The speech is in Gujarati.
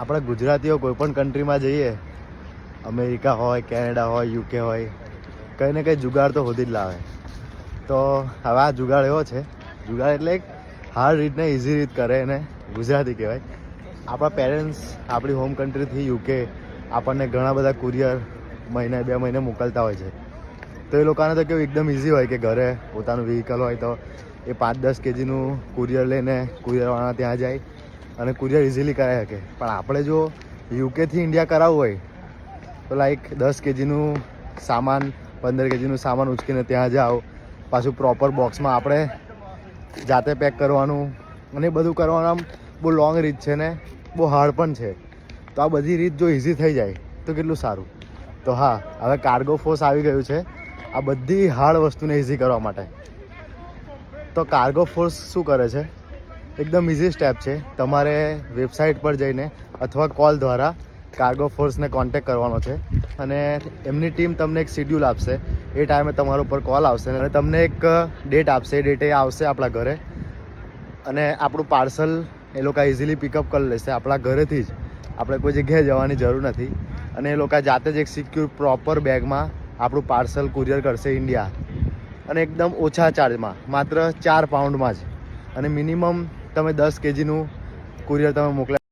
આપણે ગુજરાતીઓ કોઈ પણ કન્ટ્રીમાં જઈએ, અમેરિકા હોય, કેનેડા હોય, યુકે હોય, કંઈ ને કંઈ જુગાડ તો હોદી જ લાવે. તો હવે આ જુગાડ એવો છે, જુગાડ એટલે એક હાર્ડ રીતને ઇઝી રીત કરે એને ગુજરાતી કહેવાય. આપણા પેરેન્ટ્સ આપણી હોમ કન્ટ્રીથી યુકે આપણને ઘણા બધા કુરિયર મહિને 2 મહિને મોકલતા હોય છે. તો એ લોકોને તો કેવું એકદમ ઇઝી હોય કે ઘરે પોતાનું વ્હીકલ હોય તો એ 5-10 kgનું કુરિયર લઈને કુરિયરવાળા ત્યાં જાય અને કુરિયર ઇઝીલી કરાવી શકે. પણ આપણે જો યુકેથી ઇન્ડિયા કરાવવું હોય તો લાઈક 10 kgનું સામાન, 15 kgનું સામાન ઉચકીને ત્યાં જાઓ, પાછું પ્રોપર બોક્સમાં આપણે જાતે પેક કરવાનું અને એ બધું કરવાનું. આમ બહુ લોંગ રીત છે ને બહુ હાર્ડ પણ છે. તો આ બધી રીત જો ઇઝી થઈ જાય તો કેટલું સારું. તો હા, હવે કાર્ગો ફોર્સ આવી ગયું છે આ બધી હાર્ડ વસ્તુને ઇઝી કરવા માટે. તો કાર્ગો ફોર્સ શું કરે છે? એકદમ ઇઝી સ્ટેપ છે. તમારે વેબસાઇટ પર જઈને અથવા કોલ દ્વારા કાર્ગો ફોર્સને કોન્ટેક્ટ કરવાનો છે અને એમની ટીમ તમને એક શિડ્યુલ આપશે. એ ટાઈમે તમારા ઉપર કોલ આવશે અને તમને એક ડેટ આપશે. એ ડેટે આવશે આપણા ઘરે અને આપણું પાર્સલ એ લોકો ઇઝીલી પિકઅપ કરી લેશે આપણા ઘરેથી જ. આપણે કોઈ જગ્યાએ જવાની જરૂર નથી અને એ લોકો જાતે જ એક સિક્યોર પ્રોપર બેગમાં આપણું પાર્સલ કુરિયર કરશે ઇન્ડિયા, અને એકદમ ઓછા ચાર્જમાં, માત્ર 4 પાઉન્ડમાં જ. અને મિનિમમ તમે 10 kgનું કુરિયર તમે મોકલાવી